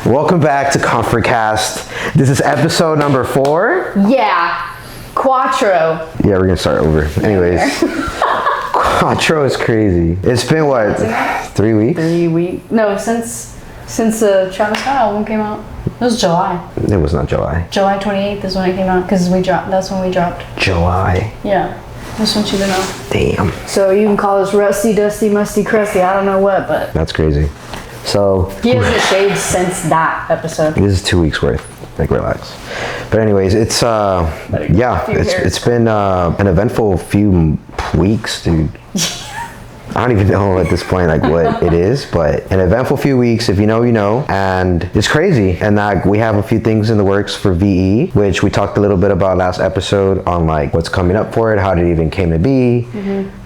Welcome back to Cmfrt. This is episode number 4. Yeah, Quattro. Yeah, we're gonna start over. Anyways, Quattro is crazy. It's been what, 3 weeks? 3 weeks. No, since the Travis Scott album came out. It was July. It was not July. July 28th is when it came out because that's when we dropped. July. Yeah, just want you to know. Damn. So you can call us rusty, dusty, musty, crusty. I don't know what, but That's crazy. So he hasn't shaved since that episode. this is 2 weeks worth. Like, relax. But anyways, it's it's been an eventful few weeks, dude. I don't even know at this point like what it is, but an eventful few weeks. If you know, you know, and it's crazy. And we have a few things in the works for VE, which we talked a little bit about last episode on like what's coming up for it, how it even came to be,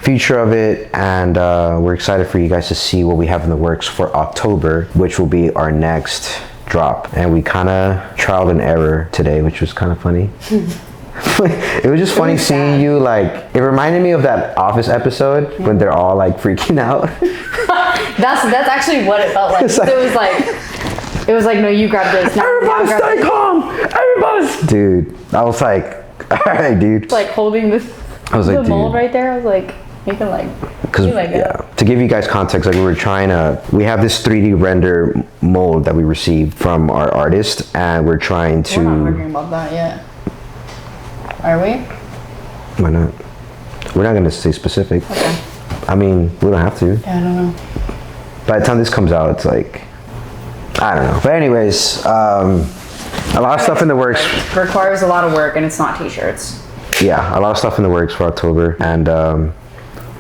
future of it, and we're excited for you guys to see what we have in the works for October, which will be our next drop. And we kind of trialed and error today, which was kind of funny. It was just funny seeing you, like, it reminded me of that Office episode when they're all like freaking out. That's actually what it felt like. It was like, no, you grab this. No, everybody stay calm. Everybody. Dude, I was like, all right, dude. Like holding the mold right there. I was like, you can like. Because to give you guys context, like we have this 3D render mold that we received from our artist, and we're trying to. We're not arguing about that yet. Are we? Why not? We're not going to stay specific. Okay. I mean, we don't have to. Yeah, I don't know. By the time this comes out, it's like, I don't know. But anyways, a lot of stuff in the works. It requires a lot of work, and it's not t-shirts. Yeah, a lot of stuff in the works for October. And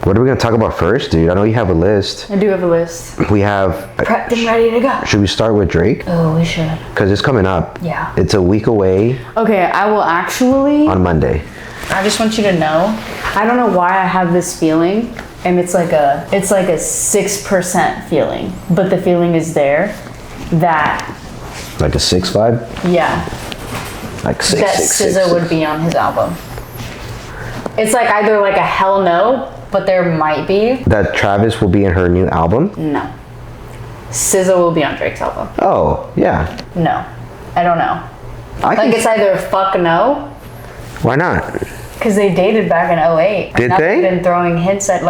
what are we going to talk about first, dude? I know you have a list. I do have a list. We have... Prepped and ready to go. Should we start with Drake? Oh, we should. Because it's coming up. Yeah. It's a week away. Okay, I will actually... On Monday. I just want you to know, I don't know why I have this feeling, and it's like a 6% feeling, but the feeling is there that... Like a 6 vibe? Yeah. Like 6, that 6, SZA 6, would be on his album. It's like either like a hell no, but there might be. That Travis will be in her new album? No. SZA will be on Drake's album. Oh, yeah. No. I don't know. It's either fuck no. Why not? Because they dated back in 2008. Did they? They've been throwing hits at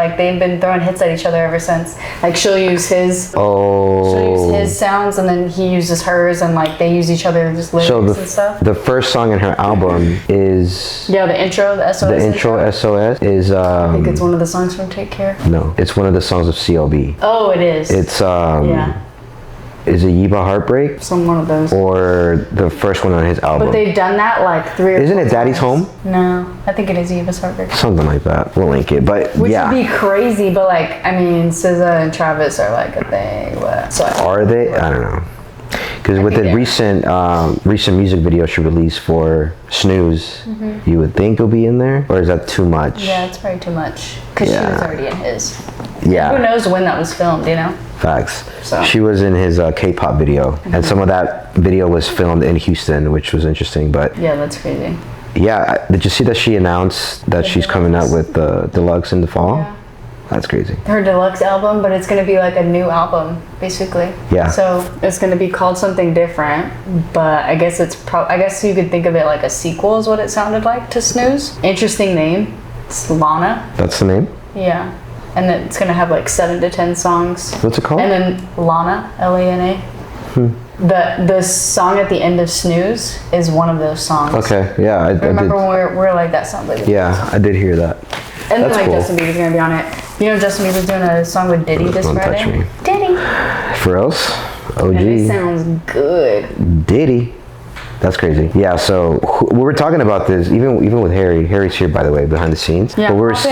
each other ever since. Like she'll use his sounds, and then he uses hers, and like they use each other's lyrics and stuff. The first song in her album is the intro, the SOS. The intro SOS is I think it's one of the songs from Take Care. No, it's one of the songs of CLB. Oh, it is. It's Is it Yiba Heartbreak? Some one of those. Or the first one on his album. But they've done that like 3 or 4 Isn't it Daddy's times. Home? No, I think it is Yiba's Heartbreak. Something like that. We'll link it. But Which would be crazy, but like, I mean, SZA and Travis are like a thing. So are they? I don't know. Because with the recent music video she released for Snooze, you would think it'll be in there? Or is that too much? Yeah, it's probably too much. Because she was already in his. Yeah. Who knows when that was filmed, you know? Facts. So. She was in his K-pop video, and some of that video was filmed in Houston, which was interesting. But yeah, that's crazy. Yeah, did you see that she announced that she's coming out with the deluxe in the fall? Yeah. That's crazy. Her deluxe album, but it's going to be like a new album, basically. Yeah. So it's going to be called something different, but I guess I guess you could think of it like a sequel is what it sounded like to Snooze. Interesting name. It's Lana. That's the name? Yeah. And then it's going to have like 7 to 10 songs. What's it called? And then Lana, Lana. The song at the end of Snooze is one of those songs. Okay, yeah. I remember when we're like, that sounds like it. Yeah, I did hear that. And then like cool. Justin Bieber's gonna be on it. You know Justin Bieber's doing a song with Diddy this Friday? Touch me. Diddy. For else? OG. And it sounds good. Diddy. That's crazy. Yeah, so we were talking about this, even with Harry. Harry's here, by the way, behind the scenes. Yeah, hop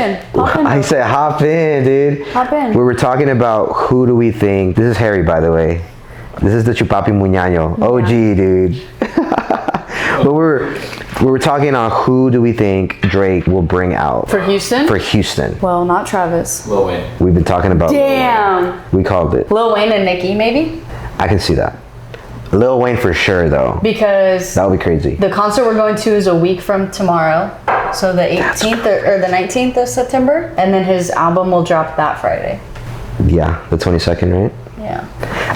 in. I said hop in, dude. Hop in. We were talking about who do we think. This is Harry, by the way. This is the Chupapi Muñaño. Yeah. OG, dude. But we were talking on who do we think Drake will bring out. For Houston? For Houston. Well, not Travis. Lil Wayne. We've been talking about Damn. Lil Wayne. We called it. Lil Wayne and Nicki, maybe? I can see that. Lil Wayne for sure, though. Because that would be crazy. The concert we're going to is a week from tomorrow. So the 18th or the 19th of September. And then his album will drop that Friday. Yeah, the 22nd, right? Yeah.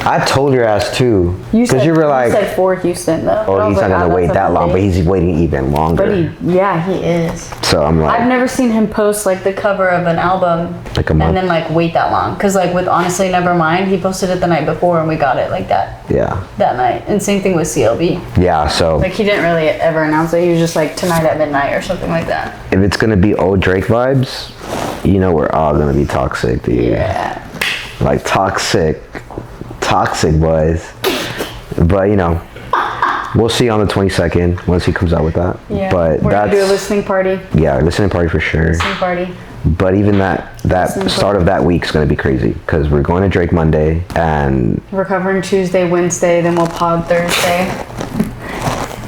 I told your ass too. Because you were like, you said for Houston though. oh, he's not gonna wait that long, but he's waiting even longer. But he is. So I'm like, I've never seen him post like the cover of an album like a month. and then like wait that long. Cause like with Honestly Nevermind, he posted it the night before and we got it like that. Yeah. That night. And same thing with CLB. Yeah, so. Like he didn't really ever announce it. He was just like tonight at midnight or something like that. If it's gonna be old Drake vibes, you know we're all gonna be toxic, dude. Yeah. Like toxic boys. But you know, we'll see on the 22nd once he comes out with that. Yeah. But we're gonna do a listening party. Yeah, listening party for sure. Listening party. But even that start of that week's gonna be crazy because we're going to Drake Monday and we're covering Tuesday, Wednesday, then we'll pod Thursday.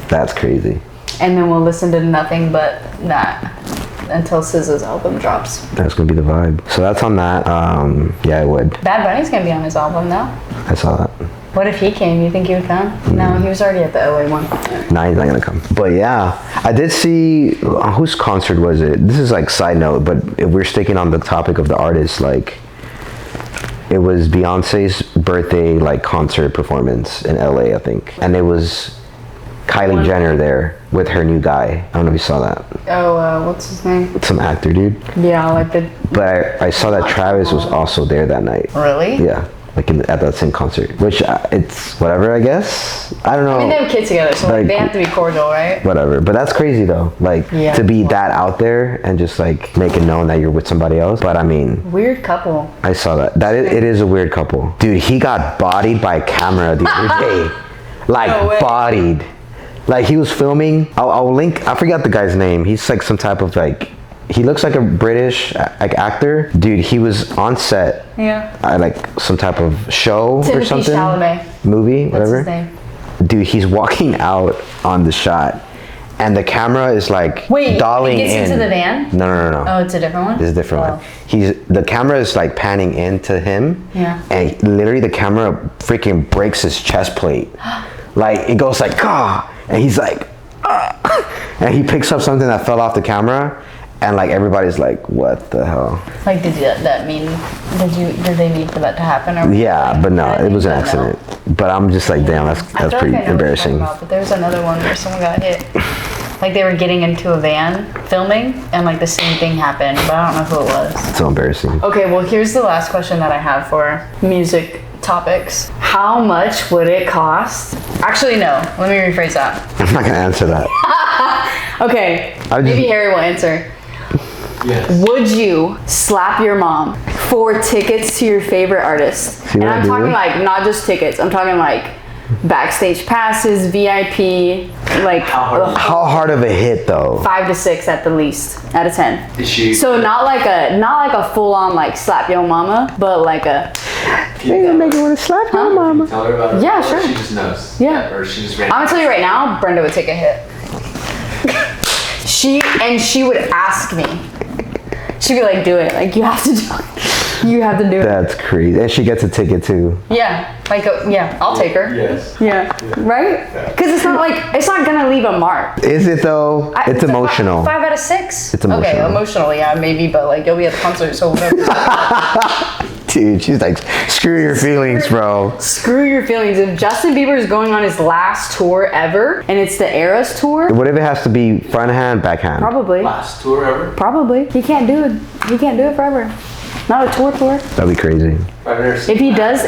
That's crazy. And then we'll listen to nothing but that until SZA's album drops. That's gonna be the vibe. So that's on that. Yeah, I would. Bad Bunny's gonna be on his album though. I saw that. What if he came? You think he would come? No, he was already at the LA one. Nah, he's not gonna come. But yeah, I did see, whose concert was it? This is like side note, but if we're sticking on the topic of the artist, like it was Beyonce's birthday like concert performance in LA, I think. And it was Kylie Jenner there with her new guy. I don't know if you saw that. Oh, what's his name? Some actor dude. Yeah, like the... But I saw that Travis was also there that night. Really? Yeah. Like at that same concert, which it's whatever, I guess. I don't know. I mean, they have kids together, so like, they have to be cordial, right? Whatever, but that's crazy though. Like to be that out there and just like make it known that you're with somebody else. But I mean, weird couple. I saw that. It is a weird couple, dude. He got bodied by a camera the other day, like bodied. Like he was filming. I'll link. I forgot the guy's name. He's like some type of like. He looks like a British like actor. Dude, he was on set. Yeah. Like some type of show or something. Chalamet. Movie, whatever. What's his name? Dude, he's walking out on the shot. And the camera is like dollying in. He gets into the van? No. Oh, it's a different one? It's a different one. The camera is like panning into him. Yeah. And literally the camera freaking breaks his chest plate. Like it goes like, ah. And he's like, ah. And he picks up something that fell off the camera. And like everybody's like, what the hell? Like, did they need for that to happen? Or yeah, but no, it was an accident. But I'm just like, damn, that's pretty embarrassing. But there was another one where someone got hit. Like they were getting into a van filming, and like the same thing happened, but I don't know who it was. It's so embarrassing. Okay, well here's the last question that I have for music topics. How much would it cost? Actually, no. Let me rephrase that. I'm not gonna answer that. Okay, maybe Harry will answer. Yes. Would you slap your mom for tickets to your favorite artist? And I'm talking like not just tickets. I'm talking like backstage passes, VIP, like how hard of a hit though? 5 to 6 at the least, out of 10. Is she? So not like a full on like slap your mama, but like a. They gonna make you want to slap your mama. Tell her about it. Yeah, sure. She just knows. Yeah. Or she just. I'm gonna tell you right now, Brenda would take a hit. She would ask me. She'd be like, do it. Like, you have to do it. You have to do it. That's crazy. And she gets a ticket too. Yeah. Like, yeah, I'll take her. Yes. Yeah. Right? Because it's not going to leave a mark. Is it though? It's emotional. 5 out of 6. It's emotional. Okay, emotional, yeah, maybe, but like, you'll be at the concert, so whatever. Dude, she's like, screw your feelings, bro. Screw your feelings. If Justin Bieber is going on his last tour ever, and it's the Eras tour. What if it has to be front hand, back hand? Probably. Last tour ever? Probably. He can't do it. He can't do it forever. Not a tour. That'd be crazy. If he does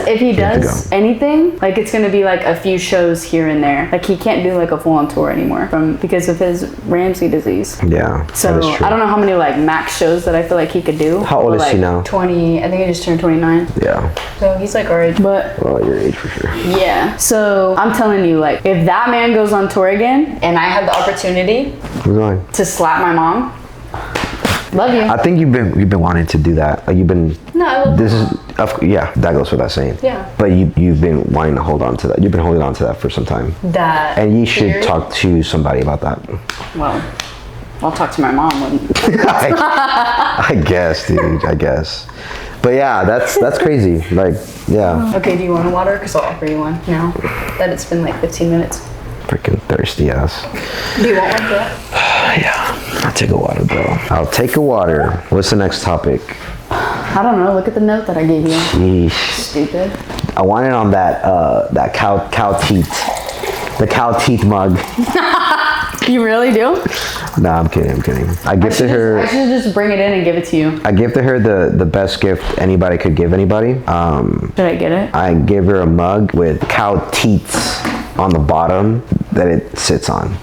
anything, like it's gonna be like a few shows here and there. Like he can't do like a full-on tour anymore because of his Ramsay disease. Yeah. So I don't know how many like max shows that I feel like he could do. How old is he now? 20. I think he just turned 29. Yeah. So he's like our age, but. Well, your age for sure. Yeah. So I'm telling you, like, if that man goes on tour again, and I have the opportunity to slap my mom. Love you. I think you've been wanting to do that. Like you've been. No, I love yeah, that goes without saying. Yeah. But you've been wanting to hold on to that. You've been holding on to that for some time. And you should talk to somebody about that. Well, I'll talk to my mom. I guess, dude. I guess. But yeah, that's crazy. Like, yeah. Okay, do you want a water? Because I'll offer you one now that it's been like 15 minutes. Freaking thirsty ass. Do you want one, bro? Yeah, I'll take a water, bro. I'll take a water. What's the next topic? I don't know. Look at the note that I gave you. Sheesh. Stupid. I want it on that cow teeth. The cow teeth mug. You really do? No, I'm kidding. I gifted her. I should just bring it in and give it to you. I gifted her the best gift anybody could give anybody. Should I get it? I gave her a mug with cow teats on the bottom that it sits on.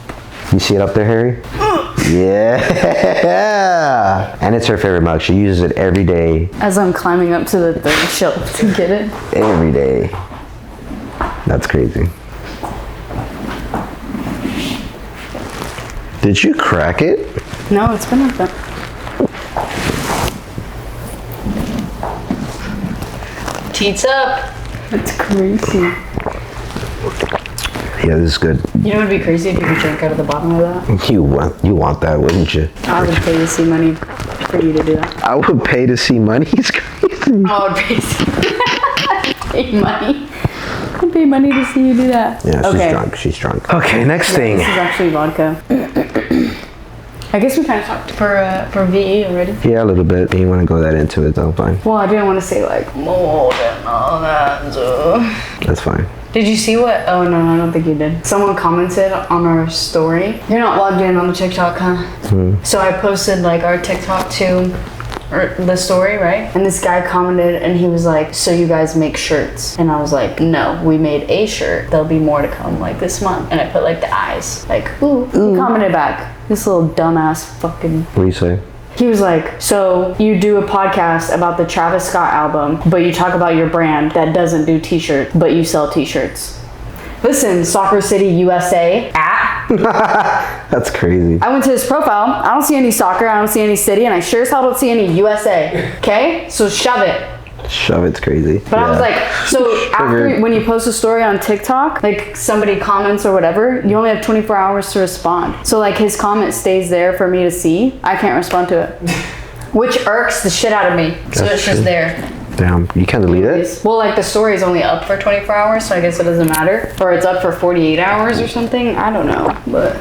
You see it up there, Harry? Yeah. And it's her favorite mug. She uses it every day. As I'm climbing up to the third shelf to get it. Every day. That's crazy. Did you crack it? No, it's been like that. Teats up. It's crazy. Yeah, this is good. You know what would be crazy if you could drink out of the bottom of that? You want that, wouldn't you? I would pay to see money for you to do that. I would pay to see money. It's crazy. I would pay pay money. I'd pay money to see you do that. Yeah, she's drunk. Okay, next thing. This is actually vodka. I guess we kind of talked for VE already. Yeah, a little bit. You want to go that into it though, fine. Well, I didn't want to say like more than all that. So. That's fine. Did you see what? Oh no, I don't think you did. Someone commented on our story. You're not logged in on the TikTok, huh? So I posted like our TikTok to the story, right? And this guy commented and he was like, so you guys make shirts? And I was like, no, we made a shirt. There'll be more to come like this month. And I put like the eyes, like, ooh. He commented back, this little dumbass fucking. What do you say? He was like, so you do a podcast about the Travis Scott album, but you talk about your brand that doesn't do t-shirts, but you sell t-shirts. Listen, Soccer City USA That's crazy. I went to his profile. I don't see any soccer. I don't see any city. And I sure as hell don't see any USA. Okay? So shove it. Shove it's crazy. But I was like, so after when you post a story on TikTok, like somebody comments or whatever, you only have 24 hours to respond. So like his comment stays there for me to see. I can't respond to it. Which irks the shit out of me. So it's just there. Damn, you can't delete it? Well, like the story is only up for 24 hours, so I guess it doesn't matter. Or it's up for 48 hours or something. I don't know, but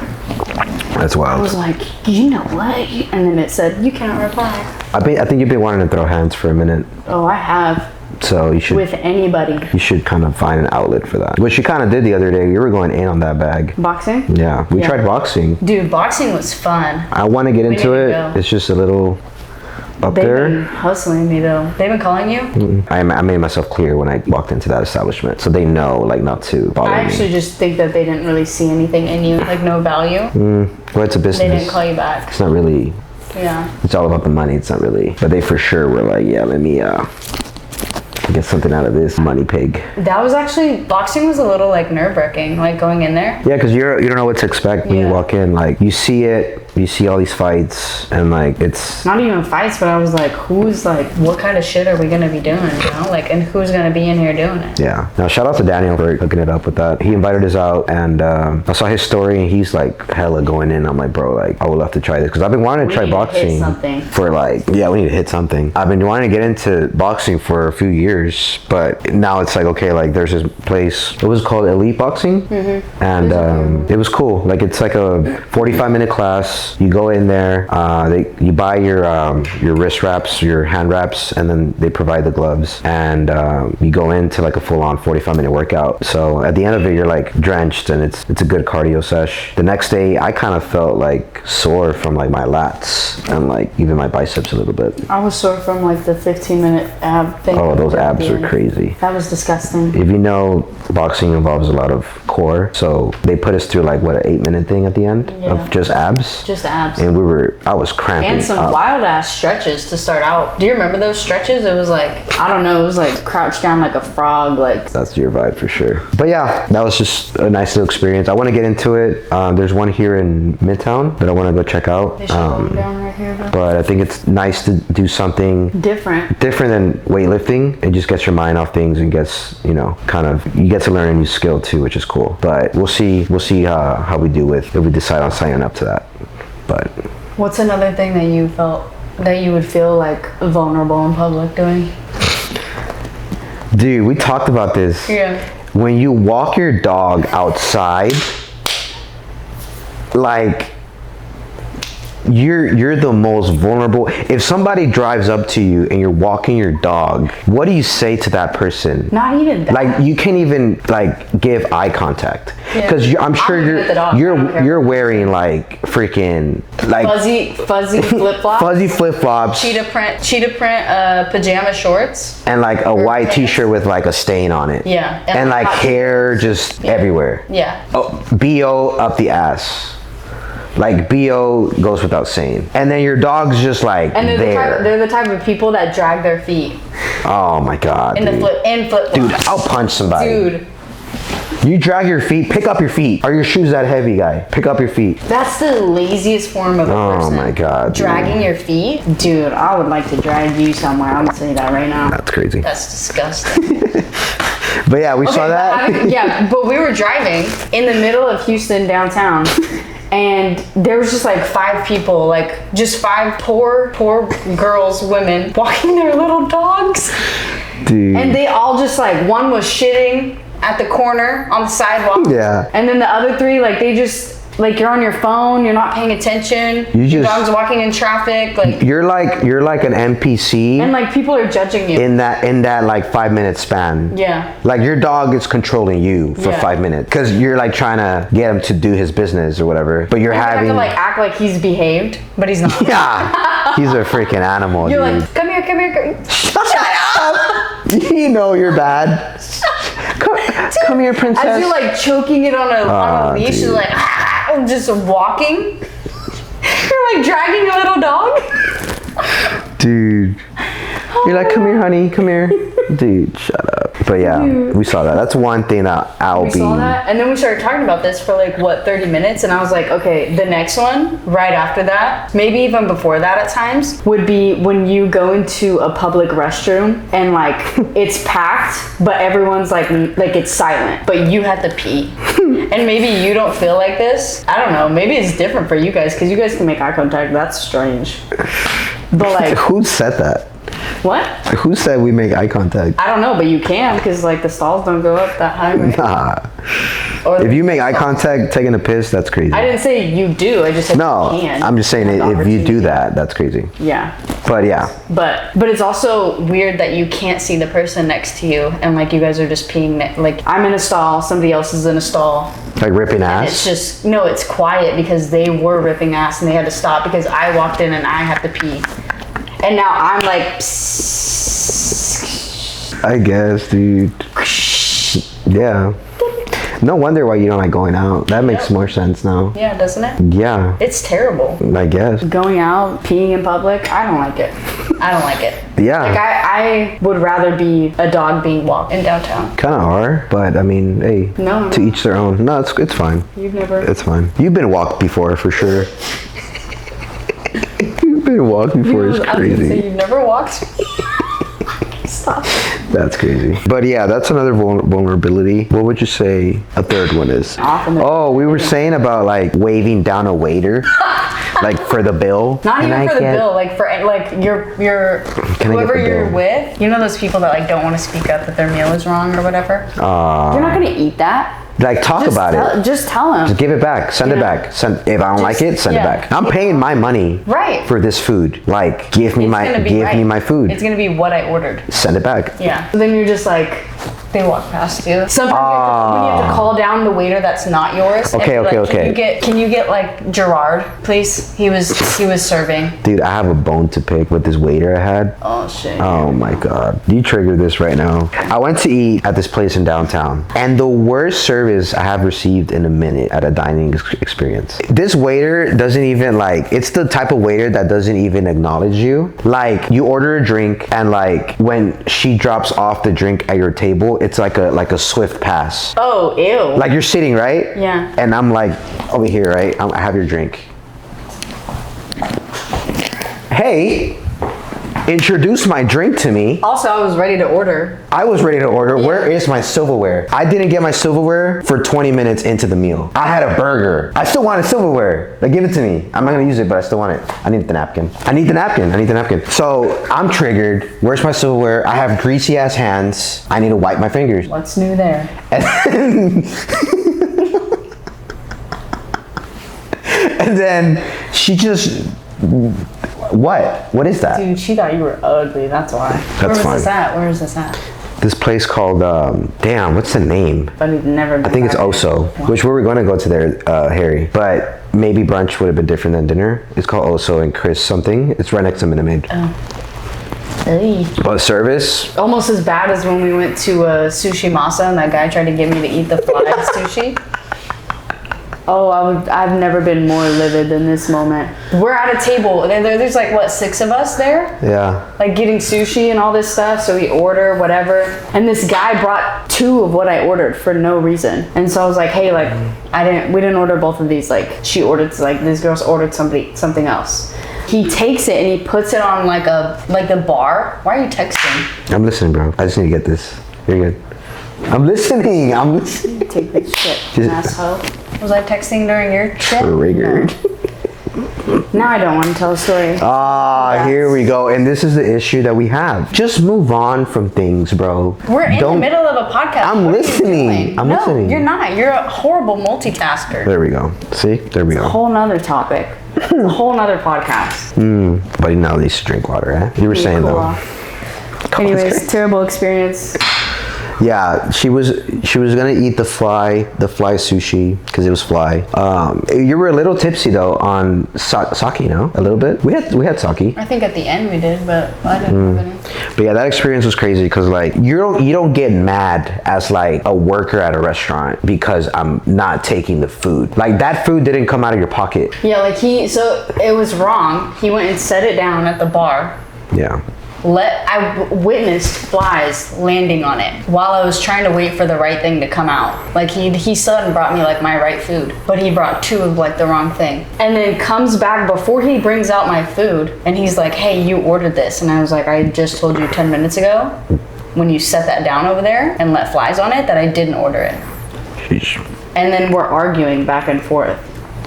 that's wild. I was like, you know what? And then it said, you cannot reply. I think you've been wanting to throw hands for a minute. Oh, I have. So you should. With anybody. You should kind of find an outlet for that. Which you kind of did the other day. You were going in on that bag. Boxing? Yeah, we tried boxing. Dude, boxing was fun. I want to get into it. It's just a little up there. They've been hustling me though. They've been calling you? Mm-hmm. I made myself clear when I walked into that establishment, so they know like not to bother me. I actually just think that they didn't really see anything in you, like no value. Well, it's a business. They didn't call you back. It's not really. Yeah. It's all about the money. It's not really. But they for sure were like, yeah, let me get something out of this money pig. That was actually, boxing was a little like nerve-wracking, like going in there. Yeah, because you don't know what to expect when you walk in. Like you see all these fights, and like it's not even fights, but I was like, what kind of shit are we gonna be doing, you know? Like, and who's gonna be in here doing it? Yeah. Now shout out to Daniel for hooking it up with that. He invited us out, and I saw his story, and he's like hella going in. I'm like, bro, like I would love to try this because I've been wanting to try boxing for like, yeah, we need to hit something. I've been wanting to get into boxing for a few years, but now it's like, okay, like there's this place. It was called Elite Boxing, and it was cool. Like it's like a 45-minute class. You go in there, you buy your wrist wraps, your hand wraps, and then they provide the gloves, and you go into like a full-on 45-minute workout. So at the end of it, you're like drenched, and it's a good cardio sesh. The next day, I kind of felt like sore from like my lats and like even my biceps a little bit. I was sore from like the 15-minute ab thing. Oh, those abs are crazy. That was disgusting. If you know, boxing involves a lot of core, so they put us through like what, an 8-minute thing at the end of just abs. Just abs. And I was cramping. And some wild ass stretches to start out. Do you remember those stretches? It was like, I don't know, it was like crouched down like a frog. Like that's your vibe for sure. But yeah, that was just a nice little experience. I want to get into it. There's one here in Midtown that I want to go check out. They should go down right here, bro. But I think it's nice to do something different than weightlifting. It just gets your mind off things and gets, you get to learn a new skill too, which is cool. But we'll see how we do if we decide on signing up to that. But what's another thing that you felt that you would feel like vulnerable in public doing? Dude, we talked about this. Yeah. When you walk your dog outside, like you're the most vulnerable. If somebody drives up to you and you're walking your dog, what do you say to that person? Not even that. Like, you can't even like give eye contact because I'm sure you're wearing like freaking like fuzzy flip flops, fuzzy flip flops, cheetah print pajama shorts, and like a white t-shirt with like a stain on it. Yeah, and like hair just everywhere. Yeah. Oh, BO up the ass. Like BO goes without saying. And then your dog's just like and they're the type of people that drag their feet. Oh my god. In flip flops. Dude, I'll punch somebody. Dude. You drag your feet, pick up your feet. Are your shoes that heavy, guy? Pick up your feet. That's the laziest form of a person. Oh my god. Dragging your feet? Dude, I would like to drag you somewhere. I'm gonna say that right now. That's crazy. That's disgusting. But yeah, we saw that. But we were driving in the middle of Houston downtown. And there was just like 5 people, like just 5 poor girls, women, walking their little dogs. Dude. And they all just like, one was shitting at the corner on the sidewalk. Yeah. And then the other 3, like they just, like you're on your phone, you're not paying attention. Your dog's walking in traffic, like you're like an NPC. And like people are judging you. In that like 5-minute span. Yeah. Like your dog is controlling you for 5 minutes because you're like trying to get him to do his business or whatever. But you're having to like act like he's behaved, but he's not. Yeah. He's a freaking animal. You're dude. like, come here. Shut up. You know you're bad. Come here, princess. As you're like choking it on a leash, you're like just walking. You're like dragging a little dog. Dude. You're like, come here, honey, come here. Dude, shut up. But yeah, we saw that. That's one thing that We saw that, and then we started talking about this for like, 30 minutes, and I was like, okay, the next one, right after that, maybe even before that at times, would be when you go into a public restroom and like, it's packed, but everyone's like it's silent, but you have to pee. And maybe you don't feel like this. I don't know, maybe it's different for you guys, because you guys can make eye contact. That's strange. But like, who said that? What? Who said we make eye contact? I don't know, but you can, because like the stalls don't go up that high, right? Nah. Or if you make eye contact taking a piss, that's crazy. I didn't say you do, I just said you can. I'm just saying if you do that, that's crazy. Yeah. But yeah. But it's also weird that you can't see the person next to you, and like you guys are just peeing, like I'm in a stall, somebody else is in a stall. Like ripping ass? It's just, no, it's quiet because they were ripping ass and they had to stop because I walked in and I have to pee. And now I'm like, psst. I guess, dude. Yeah. No wonder why you don't like going out. That makes more sense now. Yeah, doesn't it? Yeah. It's terrible. I guess. Going out, peeing in public, I don't like it. I don't like it. Yeah. Like I would rather be a dog being walked in downtown. Kind of are, but I mean, hey. No. To each their own. No, it's fine. You've never. It's fine. You've been walked before, for sure. You've been walked before. It's crazy. So you've never walked? Stop. That's crazy. But yeah, that's another vulnerability. What would you say a third one is? Oh, we were saying about like waving down a waiter, like for the bill. Not even for the bill, like for like your whoever you're with. You know those people that like don't want to speak up that their meal is wrong or whatever. You're not gonna eat that. Like talk about it. Just tell them. Just give it back. Send it back. If I don't like it, send it back. I'm paying my money for this food. Like give me my food. It's gonna be what I ordered. Send it back. Yeah. Then you're just like, they walk past you. Sometimes when you have to call down the waiter that's not yours. Okay. Can you get like Gerard, please? He was serving. Dude, I have a bone to pick with this waiter I had. Oh shit. Oh my god. You triggered this right now. I went to eat at this place in downtown, and the worst service I have received in a minute at a dining experience. This waiter doesn't even like, it's the type of waiter that doesn't even acknowledge you. Like you order a drink and like when she drops off the drink at your table, it's like a swift pass. Oh, ew. Like you're sitting, right? Yeah. And I'm like over here, right? I have your drink. Hey, introduce my drink to me. Also, I was ready to order. Yeah. Where is my silverware? I didn't get my silverware for 20 minutes into the meal. I had a burger. I still wanted silverware. Like, give it to me. I'm not gonna use it, but I still want it. I need the napkin. So I'm triggered. Where's my silverware? I have greasy ass hands. I need to wipe my fingers. What's new there? And then She just... What is that? Dude, she thought you were ugly, that's why. That's fine. Where is this at? This place called, damn, what's the name? But we've never been. I think it's Oso, which we were going to go to there, Harry. But maybe brunch would have been different than dinner. It's called Oso and Chris something. It's right next to Minute Maid. But service? Almost as bad as when we went to Sushi Masa and that guy tried to get me to eat the fried sushi. Oh, I've never been more livid than this moment. We're at a table. There's like, what, 6 of us there? Yeah. Like getting sushi and all this stuff. So we order whatever. And this guy brought 2 of what I ordered for no reason. And so I was like, hey, like, we didn't order both of these. Like, these girls ordered something else. He takes it and he puts it on like the bar. Why are you texting? I'm listening, bro. I just need to get this. You're good. I'm listening. Take this shit, asshole. Was I texting during your shit? Triggered. No. Now I don't want to tell a story. Here we go. And this is the issue that we have. Just move on from things, bro. We're in the middle of a podcast. I'm listening. I'm listening. No, you're not. You're a horrible multitasker. There we go. See? There we go. A whole nother topic. A whole nother podcast. But you now at least drink water, eh? You were saying though. Anyways, terrible experience. Yeah, she was gonna eat the fly sushi because it was fly. You were a little tipsy though on sake, no? A little bit. We had sake. I think at the end we did, but I didn't have any. But yeah, that experience was crazy because like you don't get mad as like a worker at a restaurant because I'm not taking the food. Like that food didn't come out of your pocket. Yeah, like so it was wrong. He went and set it down at the bar. Yeah. I witnessed flies landing on it while I was trying to wait for the right thing to come out. Like he still hadn't brought me like my right food, but he brought 2 of like the wrong thing. And then comes back before he brings out my food and he's like, hey, you ordered this. And I was like, I just told you 10 minutes ago when you set that down over there and let flies on it that I didn't order it. Sheesh. And then we're arguing back and forth.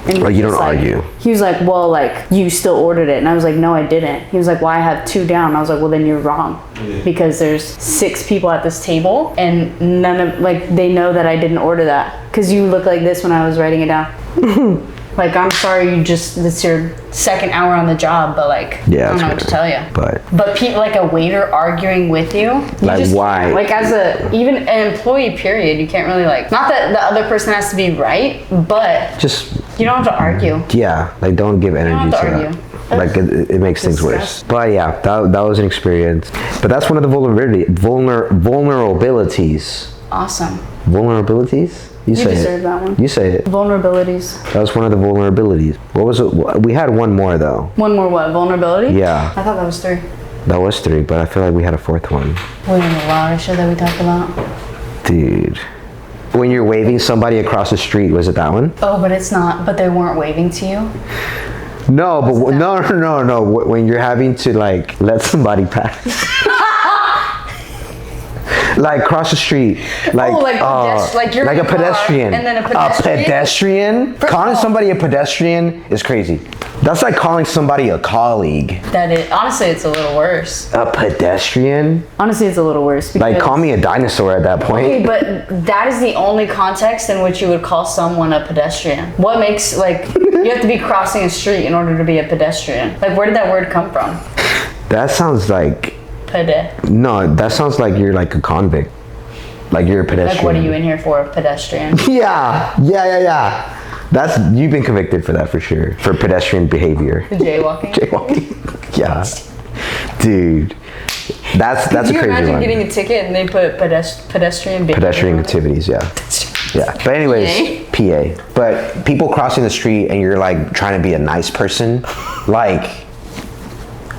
And like you don't argue. He was like, well, like you still ordered it. And I was like, no, I didn't. He was like, well, I have 2 down. I was like, well, then you're wrong. Yeah. Because there's 6 people at this table and none of, like, they know that I didn't order that. Because you look like this when I was writing it down. Like, I'm sorry, it's your 2nd hour on the job, but like, yeah, I don't know what to tell you. But people, like a waiter arguing with you. Like why? Like even an employee period, you can't really like, not that the other person has to be right, but just, you don't have to argue. Yeah, like don't give energy to that. Like it makes things worse. But yeah, that was an experience. But that's one of the vulnerabilities. Awesome. Vulnerabilities? You say deserve it. That one. You say it. Vulnerabilities. That was one of the vulnerabilities. What was it? We had one more though. One more what? Vulnerability? Yeah. I thought that was 3. That was 3, but I feel like we had a 4th one. Wait, a lot of shit that we talked about. Dude. When you're waving somebody across the street, was it that one? Oh, but it's not. But they weren't waving to you? No, but no. When you're having to like let somebody pass. Like cross the street, like you're like a pedestrian, and then a pedestrian. Calling somebody a pedestrian is crazy. That's like calling somebody a colleague. Honestly, it's a little worse. A pedestrian? Honestly, it's a little worse. Like call me a dinosaur at that point. Okay, but that is the only context in which you would call someone a pedestrian. What makes you have to be crossing a street in order to be a pedestrian? Like where did that word come from? That sounds like. No, that sounds like you're like a convict. Like you're a pedestrian. Like what are you in here for, a pedestrian? Yeah. You've been convicted for that for sure. For pedestrian behavior. Jaywalking? Yeah. Dude. That's a crazy one. Could you imagine getting a ticket and they put pedestrian behavior? Pedestrian activities, yeah. Yeah. But anyways, PA. But people crossing the street and you're like trying to be a nice person, like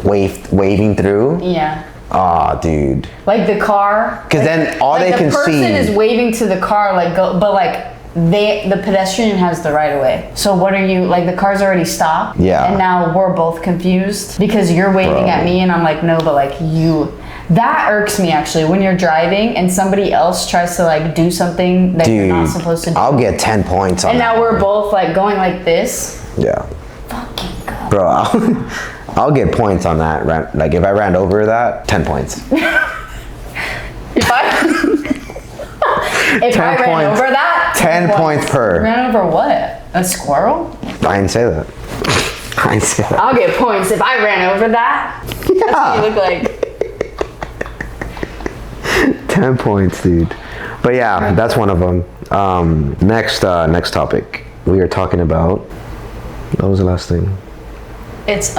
waving through. Yeah. Aw, dude. Like the car. Because then all they can see. The person is waving to the car, the pedestrian has the right of way. So what are you, like the car's already stopped. Yeah. And now we're both confused because you're waving at me and I'm like, no, but like you. That irks me actually when you're driving and somebody else tries to like do something that you're not supposed to do. I'll get 10 points on that. And now we're one. both like going like this. Yeah. Fucking God. Bro, I'll get points on that. Like if I ran over that, 10 points. If I ran over that, 10 points per. Ran over what? A squirrel? I didn't say that. I'll get points if I ran over that. Yeah. That's what you look like. 10 points, dude. But yeah, that's one of them. Next topic. We are talking about. What was the last thing? It's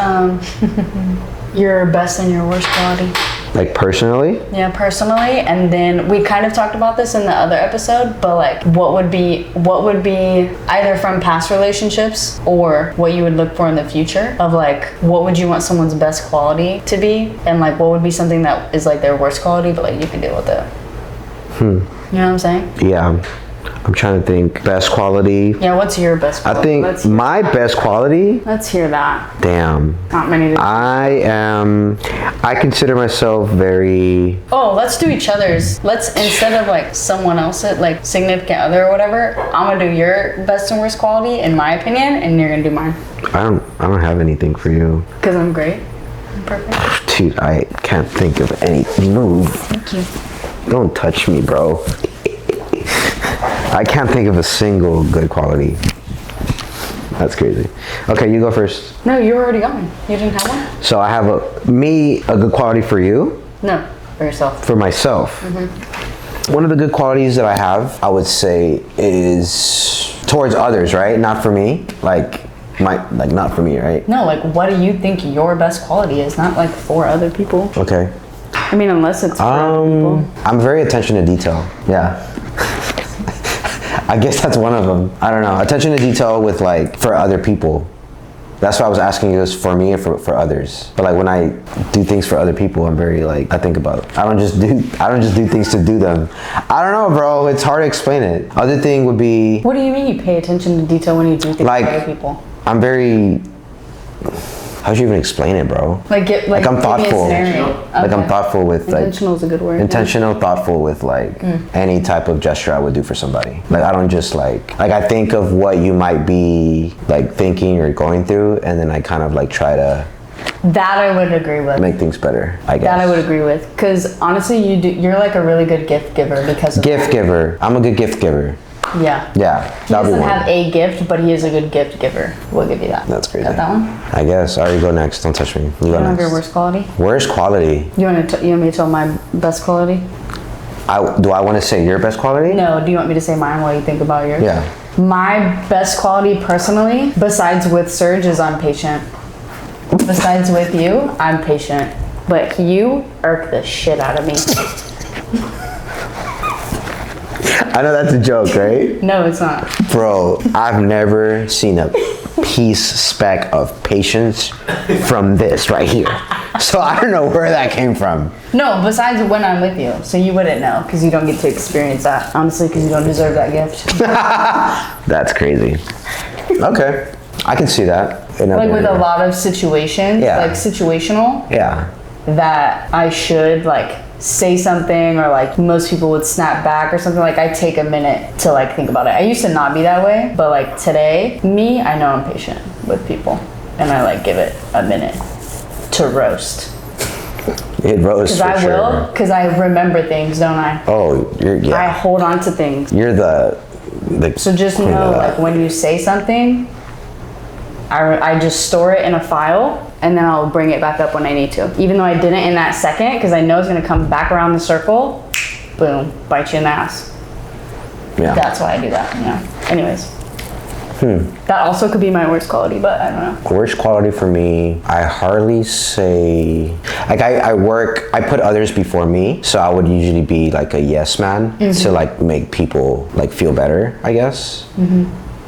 your best and your worst quality. Like personally? Yeah, personally. And then we kind of talked about this in the other episode, but like what would be either from past relationships or what you would look for in the future of like what would you want someone's best quality to be, and like what would be something that is like their worst quality but like you can deal with it. You know what I'm saying? Yeah. I'm trying to think. Best quality. Yeah, what's your best quality? I think my best quality. Let's hear that. Damn. Not many. I consider myself very. Oh, let's do each other's. Let's, instead of like someone else's, like significant other or whatever, I'm gonna do your best and worst quality in my opinion, and you're gonna do mine. I don't have anything for you. Because I'm great. I'm perfect. Dude, I can't think of anything. No. Thank you. Don't touch me, bro. I can't think of a single good quality. That's crazy. Okay, you go first. No, you were already going. You didn't have one? So I have a good quality for you? No, for yourself. For myself. Mm-hmm. One of the good qualities that I have, I would say, is towards others, right? Not for me. Like not for me, right? No, like what do you think your best quality is? Not like for other people. Okay. I mean, unless it's for other people. I'm very attention to detail. Yeah. I guess that's one of them. I don't know. Attention to detail with like for other people. That's why I was asking you, is for me or for others. But like when I do things for other people, I'm very like, I think about it. I don't just do things to do them. I don't know, bro. It's hard to explain it. Other thing would be. What do you mean you pay attention to detail when you do things like, for other people? I'm very. How should you even explain it, bro? Like I'm thoughtful. Okay. Like I'm thoughtful with like. Intentional is a good word. Intentional, yeah. Thoughtful with like any type of gesture I would do for somebody. Like I don't just like I think of what you might be like thinking or going through, and then I kind of like try to. That I would agree with. Make things better, I guess. That I would agree with, because honestly, you're like a really good gift giver because of gift giver. I'm a good gift giver. Yeah. Yeah. He doesn't have a gift, but he is a good gift giver. We'll give you that. That's crazy. Got that one? I guess. I already go next. Don't touch me. You go next. Have your worst quality? Worst quality? You want me to tell my best quality? Do I want to say your best quality? No. Do you want me to say mine while you think about yours? Yeah. My best quality personally, besides with Serge, is I'm patient. Besides with you, I'm patient. But you irk the shit out of me. I know that's a joke, right? No, it's not. Bro, I've never seen a speck of patience from this right here. So I don't know where that came from. No, besides when I'm with you. So you wouldn't know because you don't get to experience that. Honestly, because you don't deserve that gift. That's crazy. Okay. I can see that. Like with a lot of situations, yeah. Like situational. Yeah. That I should like say something or like most people would snap back or something, like I take a minute to like think about it. I used to not be that way, but like today, I know I'm patient with people and I like give it a minute to roast. It roasts for I sure. will, because I remember things, don't I? Oh, yeah. I hold on to things. You're the so just know, like when you say something, I just store it in a file and then I'll bring it back up when I need to. Even though I didn't in that second, because I know it's gonna come back around the circle, boom, bite you in the ass. Yeah. That's why I do that, yeah. Anyways. That also could be my worst quality, but I don't know. Worst quality for me, I hardly say, like I put others before me, so I would usually be like a yes man to like make people like feel better, I guess.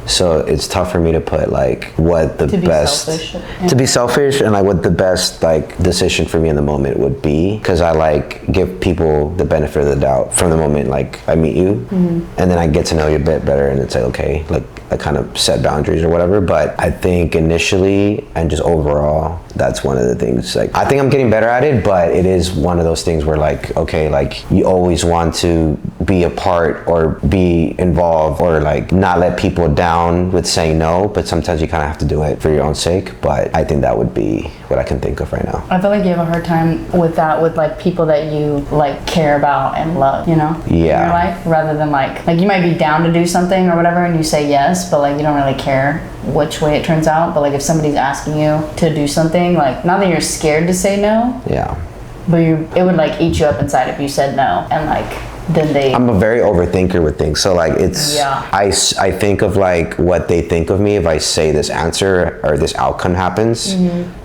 So it's tough for me to put like what the best to be selfish and like what the best like decision for me in the moment would be, because I like give people the benefit of the doubt from the moment like I meet you and then I get to know you a bit better and it's like okay, like I kind of set boundaries or whatever. But I think initially and just overall, that's one of the things, like I think I'm getting better at it, but it is one of those things where like okay, like you always want to be a part or be involved or like not let people down with saying no, but sometimes you kind of have to do it for your own sake. But I think that would be what I can think of right now. I feel like you have a hard time with that with like people that you like care about and love, you know? Yeah. In your life, rather than like you might be down to do something or whatever and you say yes, yes, but like you don't really care which way it turns out. But like if somebody's asking you to do something, like not that you're scared to say no. Yeah. But it would like eat you up inside if you said no, and like then I'm a very overthinker with things, so like it's I think of like what they think of me if I say this answer or this outcome happens.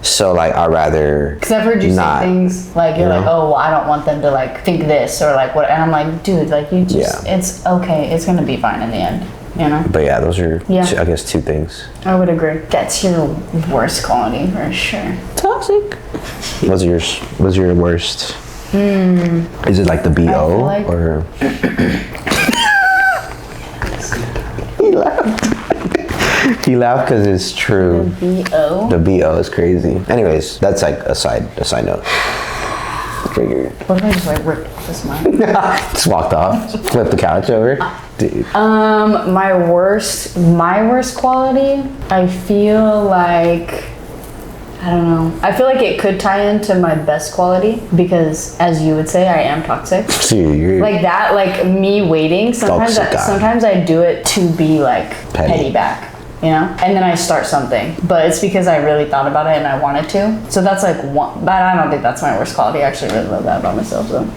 So like I'd rather, because I've heard you say things like you're like, oh well, I don't want them to like think this or like what, and I'm like, dude, like you just it's okay, it's gonna be fine in the end, you know. But yeah, those are I guess two things. I would agree. That's your worst quality for sure. Toxic. What's your worst? Is it like the BO or? He laughed. He laughed because it's true. The BO. The BO is crazy. Anyways, that's like a side note. Triggered. What if I just like ripped off this mic? Just walked off. Flipped the couch over. Dude. My worst quality. I feel like. I don't know. I feel like it could tie into my best quality because, as you would say, I am toxic. Dude, like that, like me waiting. Sometimes I do it to be like petty back, you know? And then I start something. But it's because I really thought about it and I wanted to. So that's like one, but I don't think that's my worst quality. I actually really love that about myself, so.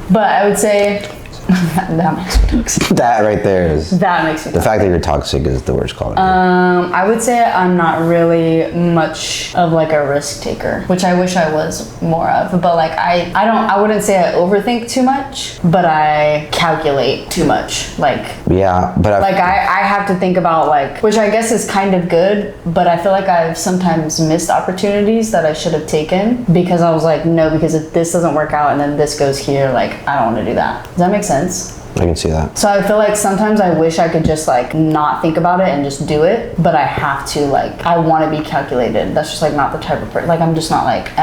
But I would say that makes me toxic. That right there is. That makes me toxic. The fact that you're toxic is the worst quality. I would say I'm not really much of like a risk taker, which I wish I was more of. But like I wouldn't say I overthink too much, but I calculate too much. Like yeah, but I have to think about like, which I guess is kind of good, but I feel like I've sometimes missed opportunities that I should have taken because I was like, no, because if this doesn't work out and then this goes here, like I don't want to do that. Does that make sense? I can see that. So I feel like sometimes I wish I could just like not think about it and just do it, but I have to, like, I want to be calculated. That's just like not the type of person. Like I'm just not like,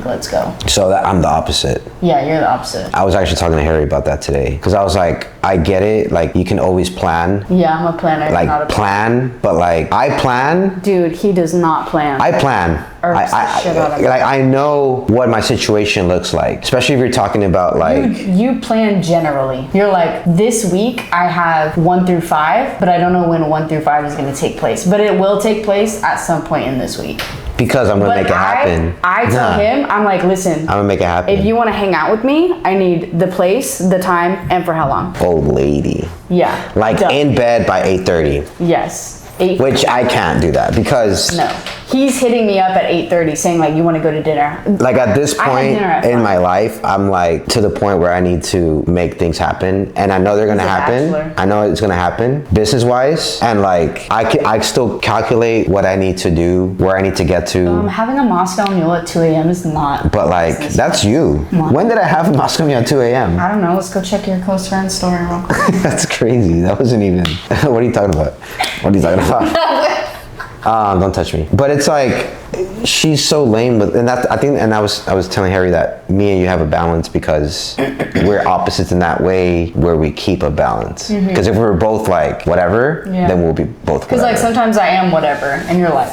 let's go. So I'm the opposite. Yeah, you're the opposite. I was actually talking to Harry about that today because I was like, I get it. Like you can always plan. Yeah, I'm a planner. Like not a plan, but like I plan. Dude, he does not plan. I plan. I know what my situation looks like, especially if you're talking about like you plan generally. You're like, this week I have 1 through 5, but I don't know when 1 through 5 is going to take place, but it will take place at some point in this week. Because I'm gonna make it happen. I tell him, I'm like, listen, I'm gonna make it happen. If you want to hang out with me, I need the place, the time, and for how long. Old lady. Yeah. Like in bed by 8:30. Yes. 8:30. Which I can't do that because no. He's hitting me up at 8:30 saying like, you want to go to dinner? Like at this point in my life, I'm like to the point where I need to make things happen, and I know they're gonna happen. I know it's gonna happen business wise, and like I still calculate what I need to do, where I need to get to. Having a Moscow Mule at 2 a.m. is not. But like that's you. When did I have a Moscow Mule at 2 a.m.? I don't know. Let's go check your close friend story real quick. That's crazy. That wasn't even. What are you talking about? What are you talking about? Don't touch me. But it's like she's so lame with, and that I think, and I was telling Harry that me and you have a balance because we're opposites in that way where we keep a balance. Because if we're both like whatever, then we'll be both. Because like sometimes I am whatever, and you're like,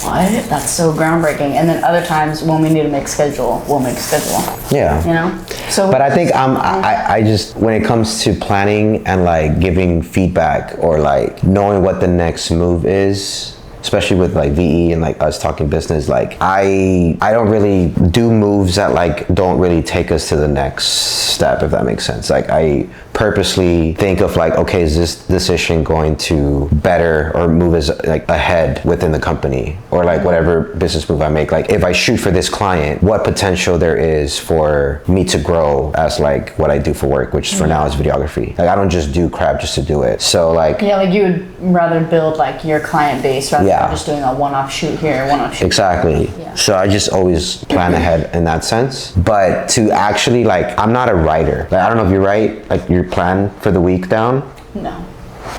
what? That's so groundbreaking. And then other times when we need to make schedule, we'll make schedule. Yeah. You know. So. But I think I just when it comes to planning and like giving feedback or like knowing what the next move is. Especially with like VE and like us talking business, like I don't really do moves that like don't really take us to the next step, if that makes sense. Like I purposely think of like, okay, is this decision going to better or move us like ahead within the company, or like whatever business move I make, like if I shoot for this client, what potential there is for me to grow as like what I do for work, which for now is videography. Like I don't just do crap just to do it. So like like you would rather build like your client base rather than just doing a one-off shoot here, one-off shoot. Exactly. So I just always plan ahead in that sense. But to actually like, I'm not a writer. Like I don't know if you write like your plan for the week down. No.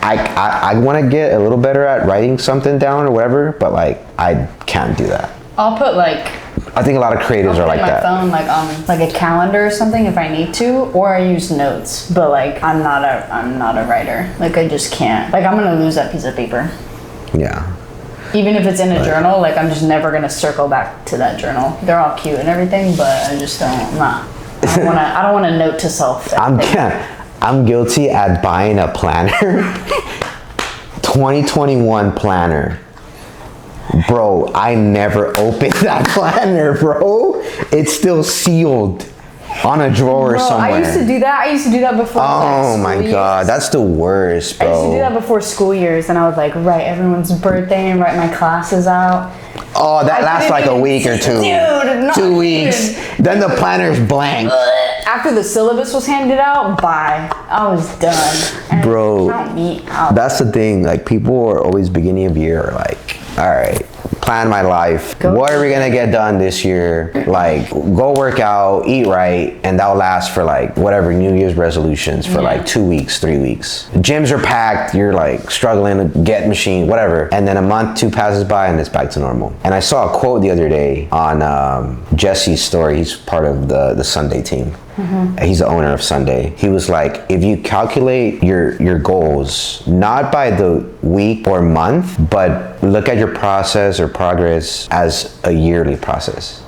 I want to get a little better at writing something down or whatever, but like I can't do that. I'll put like. I think a lot of creatives are like that. I'll put my phone like on like a calendar or something if I need to, or I use notes. But like I'm not a writer. Like I just can't. Like I'm gonna lose that piece of paper. Yeah. Even if it's in a journal, like I'm just never gonna circle back to that journal. They're all cute and everything, but I just don't. I don't want to note to self. I'm guilty at buying a planner 2021 planner. Bro, I never opened that planner, bro. It's still sealed on a drawer somewhere. I used to do that. I used to do that before. Oh my god, that's the worst, bro. I used to do that before school years, and I would like write everyone's birthday and write my classes out. Oh, that lasts like a week or two. Dude, 2 weeks. Then the planner's blank. After the syllabus was handed out, bye. I was done. And bro, count me out. That's the thing. Like, people are always beginning of year like, all right, plan my life. What are we gonna get done this year? Like, go work out, eat right, and that'll last for like whatever New Year's resolutions for like 2 weeks, 3 weeks. Gyms are packed, you're like struggling to get machine, whatever. And then a month, two passes by and it's back to normal. And I saw a quote the other day on Jesse's story. He's part of the Sunday team. He's the owner of Sunday. He was like, if you calculate your goals, not by the week or month, but look at your process or progress as a yearly process.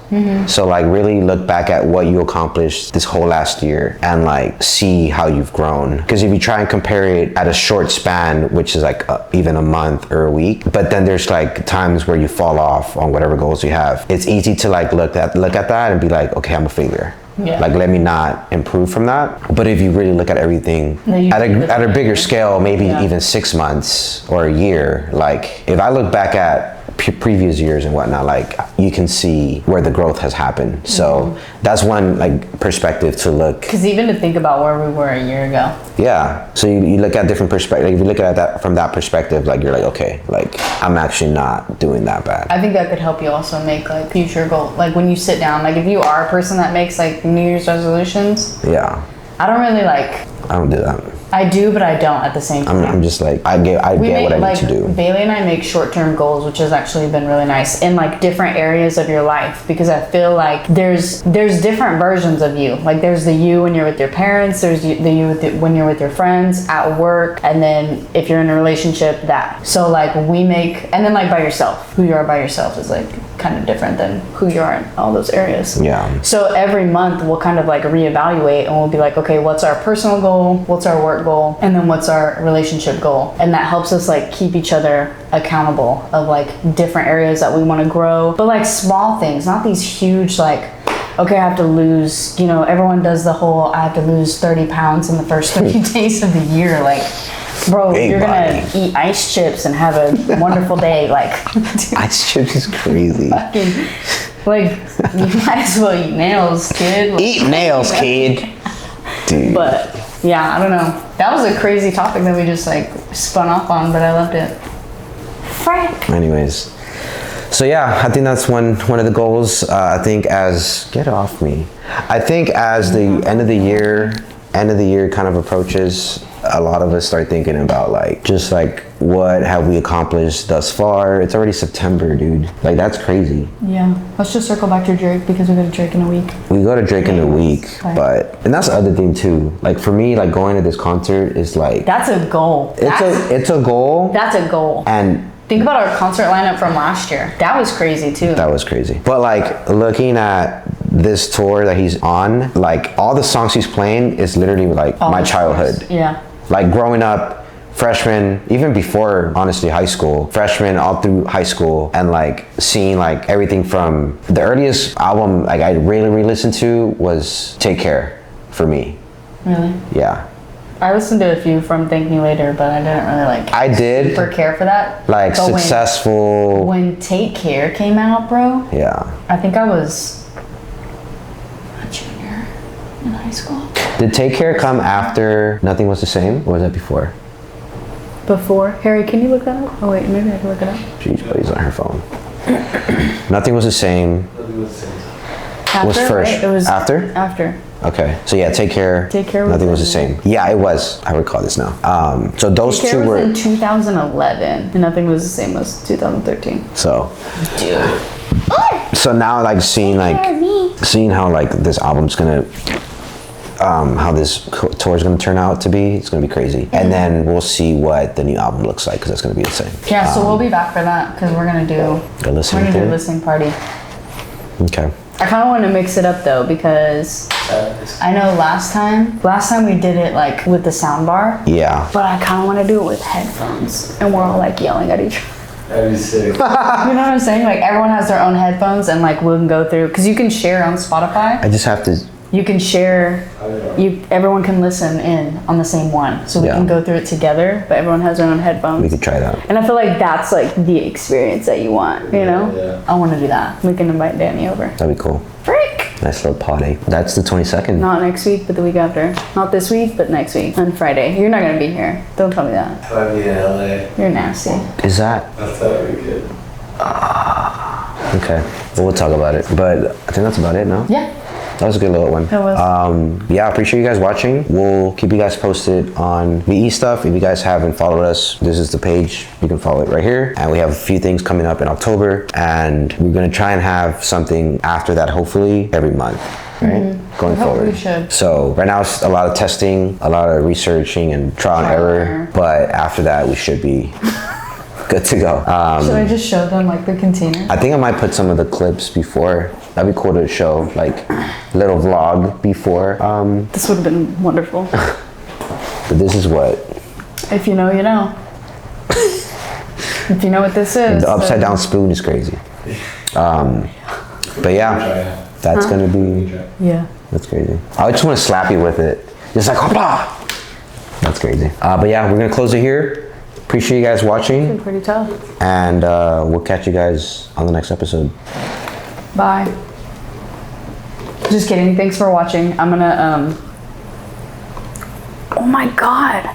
So like really look back at what you accomplished this whole last year and like see how you've grown. Because if you try and compare it at a short span, which is like even a month or a week, but then there's like times where you fall off on whatever goals you have, it's easy to like look at that and be like, okay, I'm a failure. Like, let me not improve from that. But if you really look at everything at a bigger scale, maybe even 6 months or a year, like if I look back at previous years and whatnot, like you can see where the growth has happened. So that's one like perspective to look. Because even to think about where we were a year ago. Yeah. So you look at different perspectives. If you look at that from that perspective, like you're like, okay, like I'm actually not doing that bad. I think that could help you also make like future goals. Like when you sit down, like if you are a person that makes like New Year's resolutions. Yeah. I don't really like. I don't do that. I do, but I don't at the same time. I'm just like, I get what I need to do. Bailey and I make short-term goals, which has actually been really nice in like different areas of your life, because I feel like there's different versions of you. Like there's the you when you're with your parents, there's the you when you're with your friends, at work, and then if you're in a relationship, that. So like we make, and then like by yourself, who you are by yourself is like kind of different than who you are in all those areas. Yeah. So every month we'll kind of like reevaluate and we'll be like, okay, what's our personal goal? What's our work goal? And then what's our relationship goal? And that helps us like keep each other accountable of like different areas that we want to grow, but like small things, not these huge like, okay, I have to lose, you know, everyone does the whole, I have to lose 30 pounds in the first 30 days of the year. Like, bro, you're gonna eat ice chips and have a wonderful day. Like, ice chips is crazy. Fucking, like, you might as well eat nails, kid. Like, eat nails, kid. Dude. But yeah, I don't know. That was a crazy topic that we just like spun off on, but I loved it. Frank. Anyways, so yeah, I think that's one of the goals. I think as get off me. I think as the end of the year kind of approaches, a lot of us start thinking about like just like what have we accomplished thus far. It's already September, dude. Like that's crazy. Yeah, let's just circle back to Drake because we go to Drake in a week. We go to Drake in a week, and that's the other thing too. Like for me, like going to this concert is like that's a goal. It's a goal. That's a goal. And think about our concert lineup from last year. That was crazy too. That was crazy. But like looking at this tour that he's on, like all the songs he's playing is literally like all my childhood. Yeah. Like growing up, freshman, even before honestly high school, freshman all through high school, and like seeing like everything from the earliest album like I really re-listened to was Take Care for me. Really? Yeah. I listened to a few from Thank Me Later, but I didn't really like I did super care for that. Like but Successful. When Take Care came out, bro. Yeah. I think I was a junior in high school. Did Take Care come after Nothing Was the Same, or was that before? Before. Harry, can you look that up? Oh wait, maybe I can look it up. Jeez, buddy's on her phone. Nothing Was the Same. After, was first. Right? It was after? After. Okay, so yeah, Take Care. Take Care. Nothing Was the Same. Yeah, it was. I recall this now. So those Take Care two were in 2011, and Nothing Was the Same was 2013. So. Dude. So now, like seeing how like this album's gonna, how this tour is gonna turn out to be, it's gonna be crazy. And then we'll see what the new album looks like because that's gonna be insane. Yeah, so we'll be back for that because we're gonna do a listening listening party. Okay. I kind of want to mix it up though because I know last time we did it like with the sound bar. Yeah. But I kind of want to do it with headphones, and we're all like yelling at each other. That'd be sick. You know what I'm saying? Like everyone has their own headphones, and like we can go through because you can share on Spotify. I just have to. You can share. Everyone can listen in on the same one, so we can go through it together. But everyone has their own headphones. We could try that. And I feel like that's like the experience that you want. You know? Yeah. I want to do that. We can invite Danny over. That'd be cool. Freak. Nice little party. That's the 22nd. Not next week, but the week after. Not this week, but next week on Friday. You're not gonna be here. Don't tell me that. I'll be in LA. You're nasty. Is that? I thought we could. Okay. Well, we'll talk about it. But I think that's about it, no? Yeah. That was a good little one. That was. Yeah, I appreciate you guys watching. We'll keep you guys posted on VE stuff. If you guys haven't followed us, this is the page. You can follow it right here. And we have a few things coming up in October. And we're going to try and have something after that, hopefully, every month. Right? Going forward. We should. So right now it's a lot of testing, a lot of researching and trial and error. But after that, we should be good to go. Should I just show them like the container? I think I might put some of the clips before. That'd be cool to show, like a little vlog before. This would have been wonderful. But this is what. If you know, you know. If you know what this is. The upside down spoon is crazy. But yeah, that's gonna be. Yeah. That's crazy. I just want to slap you with it. Just like hopla. That's crazy. But yeah, we're gonna close it here. Appreciate you guys watching. Pretty tough. And we'll catch you guys on the next episode. Bye. Just kidding. Thanks for watching. I'm gonna, oh my God.